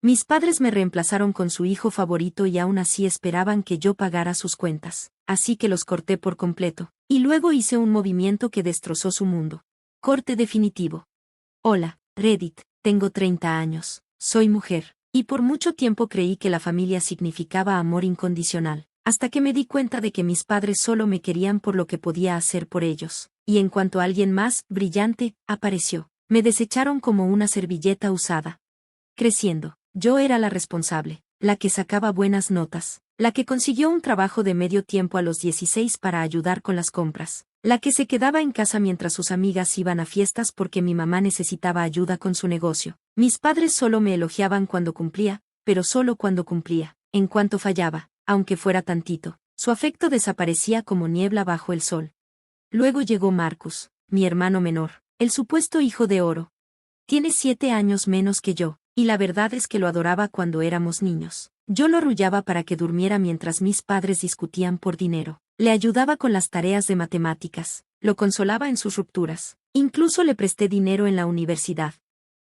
Mis padres me reemplazaron con su hijo favorito y aún así esperaban que yo pagara sus cuentas, así que los corté por completo, y luego hice un movimiento que destrozó su mundo. Corte definitivo. Hola, Reddit, tengo 30 años, soy mujer, y por mucho tiempo creí que la familia significaba amor incondicional, hasta que me di cuenta de que mis padres solo me querían por lo que podía hacer por ellos, y en cuanto alguien más, brillante, apareció, me desecharon como una servilleta usada. Creciendo, yo era la responsable, la que sacaba buenas notas, la que consiguió un trabajo de medio tiempo a los 16 para ayudar con las compras, la que se quedaba en casa mientras sus amigas iban a fiestas porque mi mamá necesitaba ayuda con su negocio. Mis padres solo me elogiaban cuando cumplía, pero solo cuando cumplía. En cuanto fallaba, aunque fuera tantito, su afecto desaparecía como niebla bajo el sol. Luego llegó Marcus, mi hermano menor, el supuesto hijo de oro. Tiene 7 años menos que yo, y la verdad es que lo adoraba cuando éramos niños. Yo lo arrullaba para que durmiera mientras mis padres discutían por dinero. Le ayudaba con las tareas de matemáticas, lo consolaba en sus rupturas. Incluso le presté dinero en la universidad.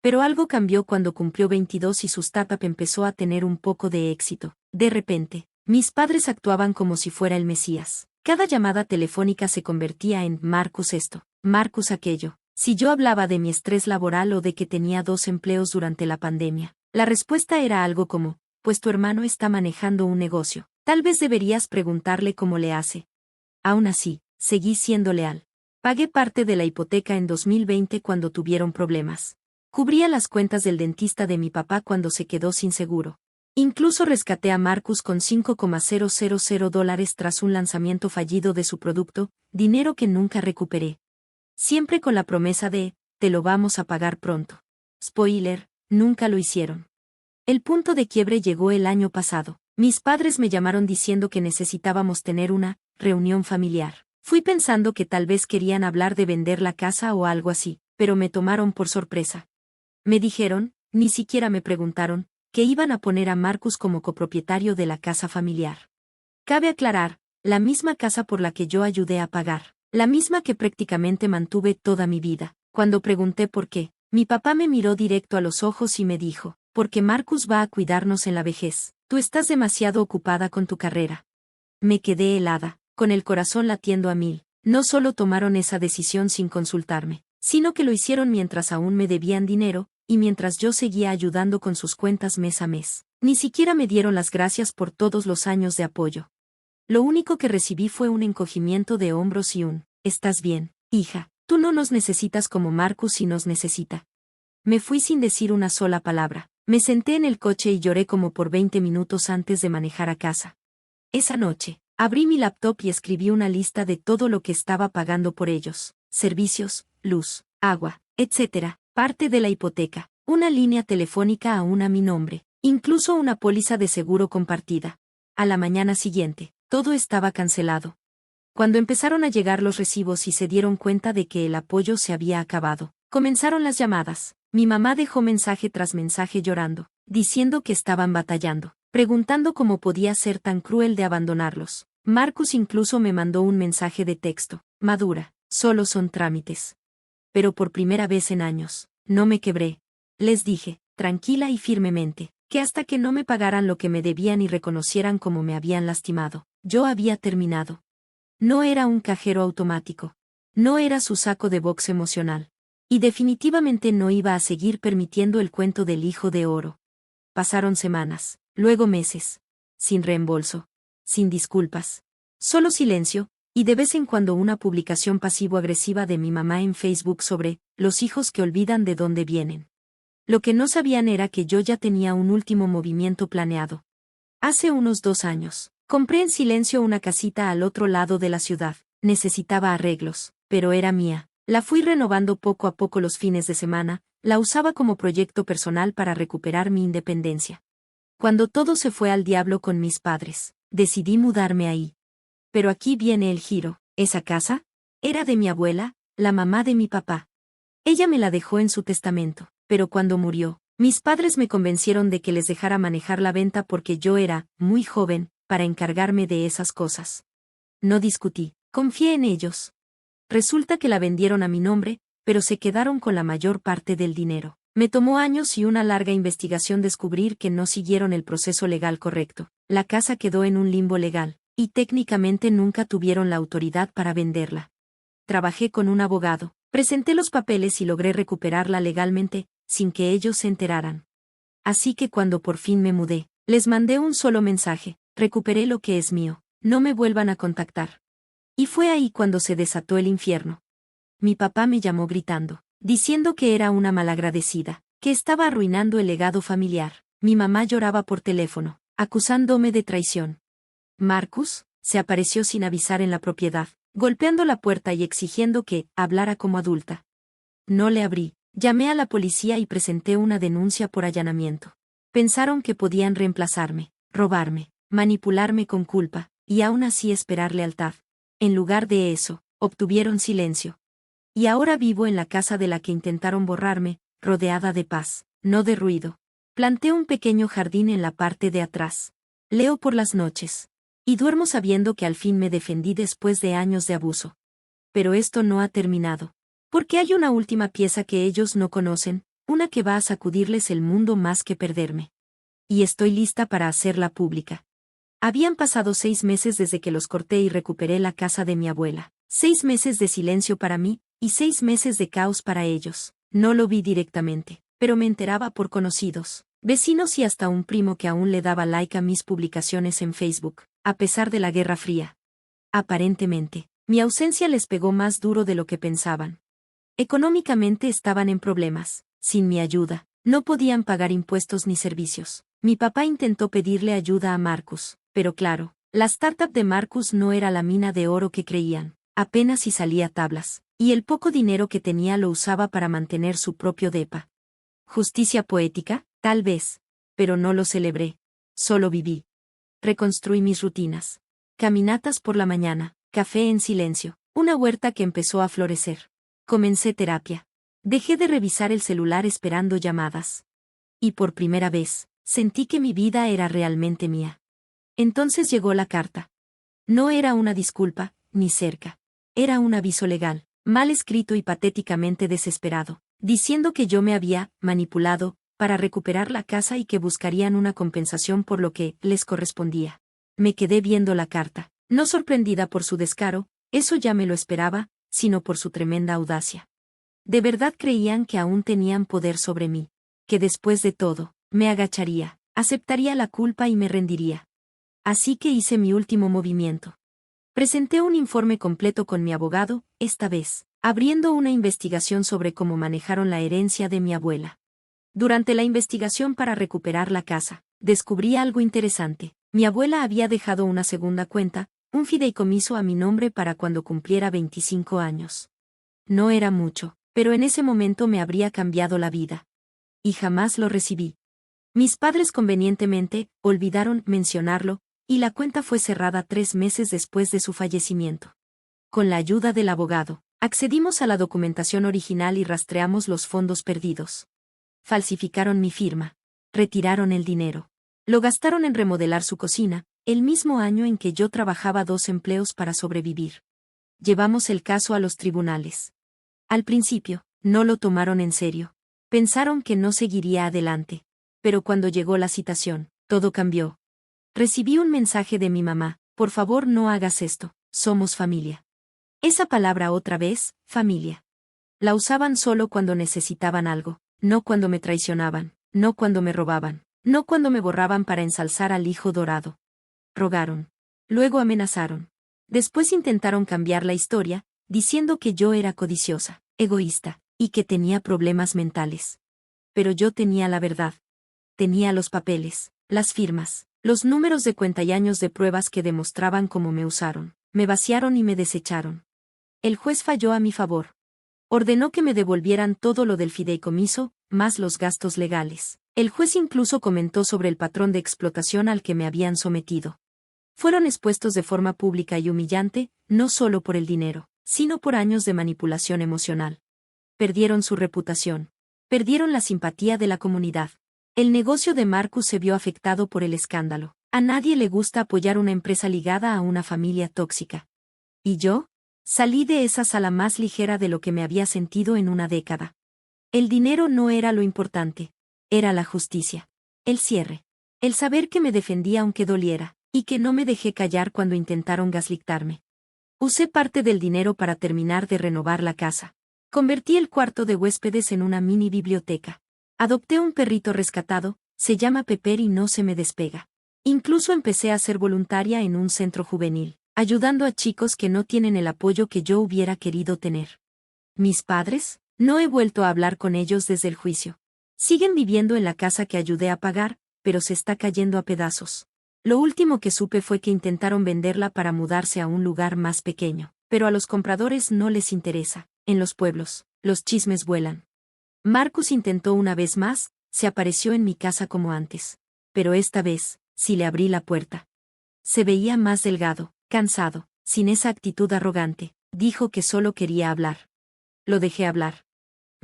Pero algo cambió cuando cumplió 22 y su startup empezó a tener un poco de éxito. De repente, mis padres actuaban como si fuera el Mesías. Cada llamada telefónica se convertía en Marcus esto, Marcus aquello. Si yo hablaba de mi estrés laboral o de que tenía 2 empleos durante la pandemia, la respuesta era algo como, pues tu hermano está manejando un negocio, tal vez deberías preguntarle cómo le hace. Aún así, seguí siendo leal. Pagué parte de la hipoteca en 2020 cuando tuvieron problemas. Cubría las cuentas del dentista de mi papá cuando se quedó sin seguro. Incluso rescaté a Marcus con $5,000 tras un lanzamiento fallido de su producto, dinero que nunca recuperé. Siempre con la promesa de, te lo vamos a pagar pronto. Spoiler, nunca lo hicieron. El punto de quiebre llegó el año pasado. Mis padres me llamaron diciendo que necesitábamos tener una reunión familiar. Fui pensando que tal vez querían hablar de vender la casa o algo así, pero me tomaron por sorpresa. Me dijeron, ni siquiera me preguntaron, que iban a poner a Marcus como copropietario de la casa familiar. Cabe aclarar, la misma casa por la que yo ayudé a pagar. La misma que prácticamente mantuve toda mi vida. Cuando pregunté por qué, mi papá me miró directo a los ojos y me dijo, porque Marcus va a cuidarnos en la vejez. Tú estás demasiado ocupada con tu carrera. Me quedé helada, con el corazón latiendo a mil. No solo tomaron esa decisión sin consultarme, sino que lo hicieron mientras aún me debían dinero, y mientras yo seguía ayudando con sus cuentas mes a mes. Ni siquiera me dieron las gracias por todos los años de apoyo. Lo único que recibí fue un encogimiento de hombros y un, ¿estás bien, hija? Tú no nos necesitas como Marcus y nos necesita. Me fui sin decir una sola palabra. Me senté en el coche y lloré como por 20 minutos antes de manejar a casa. Esa noche, abrí mi laptop y escribí una lista de todo lo que estaba pagando por ellos. Servicios, luz, agua, etc. Parte de la hipoteca, una línea telefónica aún a mi nombre, incluso una póliza de seguro compartida. A la mañana siguiente, todo estaba cancelado. Cuando empezaron a llegar los recibos y se dieron cuenta de que el apoyo se había acabado, comenzaron las llamadas. Mi mamá dejó mensaje tras mensaje llorando, diciendo que estaban batallando, preguntando cómo podía ser tan cruel de abandonarlos. Marcus incluso me mandó un mensaje de texto, madura, solo son trámites. Pero por primera vez en años, no me quebré. Les dije, tranquila y firmemente, que hasta que no me pagaran lo que me debían y reconocieran cómo me habían lastimado, yo había terminado. No era un cajero automático. No era su saco de box emocional. Y definitivamente no iba a seguir permitiendo el cuento del hijo de oro. Pasaron semanas, luego meses. Sin reembolso. Sin disculpas. Solo silencio, y de vez en cuando una publicación pasivo-agresiva de mi mamá en Facebook sobre los hijos que olvidan de dónde vienen. Lo que no sabían era que yo ya tenía un último movimiento planeado. Hace unos 2 años, compré en silencio una casita al otro lado de la ciudad. Necesitaba arreglos, pero era mía. La fui renovando poco a poco los fines de semana, la usaba como proyecto personal para recuperar mi independencia. Cuando todo se fue al diablo con mis padres, decidí mudarme ahí. Pero aquí viene el giro. ¿Esa casa? Era de mi abuela, la mamá de mi papá. Ella me la dejó en su testamento, pero cuando murió, mis padres me convencieron de que les dejara manejar la venta porque yo era muy joven para encargarme de esas cosas. No discutí, confié en ellos. Resulta que la vendieron a mi nombre, pero se quedaron con la mayor parte del dinero. Me tomó años y una larga investigación descubrir que no siguieron el proceso legal correcto. La casa quedó en un limbo legal, y técnicamente nunca tuvieron la autoridad para venderla. Trabajé con un abogado, presenté los papeles y logré recuperarla legalmente, sin que ellos se enteraran. Así que cuando por fin me mudé, les mandé un solo mensaje: recuperé lo que es mío, no me vuelvan a contactar. Y fue ahí cuando se desató el infierno. Mi papá me llamó gritando, diciendo que era una malagradecida, que estaba arruinando el legado familiar. Mi mamá lloraba por teléfono, acusándome de traición. Marcus se apareció sin avisar en la propiedad, golpeando la puerta y exigiendo que hablara como adulta. No le abrí, llamé a la policía y presenté una denuncia por allanamiento. Pensaron que podían reemplazarme, robarme, manipularme con culpa, y aún así esperar lealtad. En lugar de eso, obtuvieron silencio. Y ahora vivo en la casa de la que intentaron borrarme, rodeada de paz, no de ruido. Planté un pequeño jardín en la parte de atrás. Leo por las noches. Y duermo sabiendo que al fin me defendí después de años de abuso. Pero esto no ha terminado. Porque hay una última pieza que ellos no conocen, una que va a sacudirles el mundo más que perderme. Y estoy lista para hacerla pública. Habían pasado 6 meses desde que los corté y recuperé la casa de mi abuela. 6 meses de silencio para mí, y 6 meses de caos para ellos. No lo vi directamente, pero me enteraba por conocidos, vecinos y hasta un primo que aún le daba like a mis publicaciones en Facebook, a pesar de la Guerra Fría. Aparentemente, mi ausencia les pegó más duro de lo que pensaban. Económicamente estaban en problemas. Sin mi ayuda, no podían pagar impuestos ni servicios. Mi papá intentó pedirle ayuda a Marcus, pero claro, la startup de Marcus no era la mina de oro que creían. Apenas si salía tablas, y el poco dinero que tenía lo usaba para mantener su propio depa. ¿Justicia poética? Tal vez. Pero no lo celebré. Solo viví. Reconstruí mis rutinas. Caminatas por la mañana, café en silencio, una huerta que empezó a florecer. Comencé terapia. Dejé de revisar el celular esperando llamadas. Y por primera vez, sentí que mi vida era realmente mía. Entonces llegó la carta. No era una disculpa, ni cerca. Era un aviso legal, mal escrito y patéticamente desesperado, diciendo que yo me había manipulado para recuperar la casa y que buscarían una compensación por lo que les correspondía. Me quedé viendo la carta, no sorprendida por su descaro, eso ya me lo esperaba, sino por su tremenda audacia. De verdad creían que aún tenían poder sobre mí, que después de todo, me agacharía, aceptaría la culpa y me rendiría. Así que hice mi último movimiento. Presenté un informe completo con mi abogado, esta vez, abriendo una investigación sobre cómo manejaron la herencia de mi abuela. Durante la investigación para recuperar la casa, descubrí algo interesante. Mi abuela había dejado una segunda cuenta, un fideicomiso a mi nombre para cuando cumpliera 25 años. No era mucho, pero en ese momento me habría cambiado la vida. Y jamás lo recibí. Mis padres convenientemente olvidaron mencionarlo, y la cuenta fue cerrada 3 meses después de su fallecimiento. Con la ayuda del abogado, accedimos a la documentación original y rastreamos los fondos perdidos. Falsificaron mi firma. Retiraron el dinero. Lo gastaron en remodelar su cocina, el mismo año en que yo trabajaba 2 empleos para sobrevivir. Llevamos el caso a los tribunales. Al principio, no lo tomaron en serio. Pensaron que no seguiría adelante. Pero cuando llegó la citación, todo cambió. Recibí un mensaje de mi mamá: por favor no hagas esto, somos familia. Esa palabra otra vez, familia. La usaban solo cuando necesitaban algo, no cuando me traicionaban, no cuando me robaban, no cuando me borraban para ensalzar al hijo dorado. Rogaron. Luego amenazaron. Después intentaron cambiar la historia, diciendo que yo era codiciosa, egoísta, y que tenía problemas mentales. Pero yo tenía la verdad. Tenía los papeles, las firmas, los números de cuenta y años de pruebas que demostraban cómo me usaron, me vaciaron y me desecharon. El juez falló a mi favor. Ordenó que me devolvieran todo lo del fideicomiso, más los gastos legales. El juez incluso comentó sobre el patrón de explotación al que me habían sometido. Fueron expuestos de forma pública y humillante, no solo por el dinero, sino por años de manipulación emocional. Perdieron su reputación. Perdieron la simpatía de la comunidad. El negocio de Marcus se vio afectado por el escándalo. A nadie le gusta apoyar una empresa ligada a una familia tóxica. ¿Y yo? Salí de esa sala más ligera de lo que me había sentido en una década. El dinero no era lo importante. Era la justicia. El cierre. El saber que me defendía aunque doliera, y que no me dejé callar cuando intentaron gaslightarme. Usé parte del dinero para terminar de renovar la casa. Convertí el cuarto de huéspedes en una mini biblioteca. Adopté un perrito rescatado, se llama Pepper y no se me despega. Incluso empecé a ser voluntaria en un centro juvenil, ayudando a chicos que no tienen el apoyo que yo hubiera querido tener. ¿Mis padres? No he vuelto a hablar con ellos desde el juicio. Siguen viviendo en la casa que ayudé a pagar, pero se está cayendo a pedazos. Lo último que supe fue que intentaron venderla para mudarse a un lugar más pequeño, pero a los compradores no les interesa. En los pueblos, los chismes vuelan. Marcus intentó una vez más, se apareció en mi casa como antes. Pero esta vez, sí le abrí la puerta. Se veía más delgado, cansado, sin esa actitud arrogante. Dijo que solo quería hablar. Lo dejé hablar.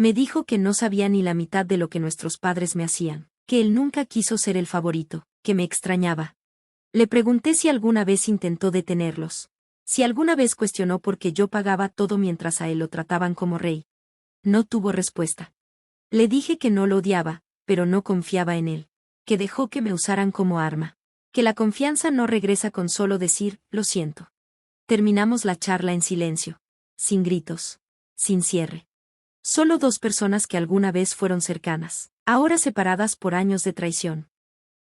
Me dijo que no sabía ni la mitad de lo que nuestros padres me hacían, que él nunca quiso ser el favorito, que me extrañaba. Le pregunté si alguna vez intentó detenerlos. Si alguna vez cuestionó por qué yo pagaba todo mientras a él lo trataban como rey. No tuvo respuesta. Le dije que no lo odiaba, pero no confiaba en él. Que dejó que me usaran como arma. Que la confianza no regresa con solo decir, lo siento. Terminamos la charla en silencio. Sin gritos. Sin cierre. Solo dos personas que alguna vez fueron cercanas, ahora separadas por años de traición.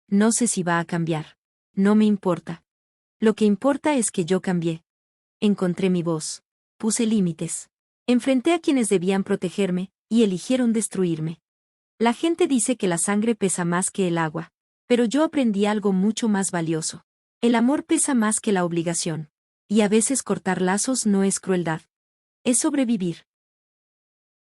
No sé si va a cambiar. No me importa. Lo que importa es que yo cambié. Encontré mi voz. Puse límites. Enfrenté a quienes debían protegerme, y eligieron destruirme. La gente dice que la sangre pesa más que el agua, pero yo aprendí algo mucho más valioso. El amor pesa más que la obligación. Y a veces cortar lazos no es crueldad. Es sobrevivir.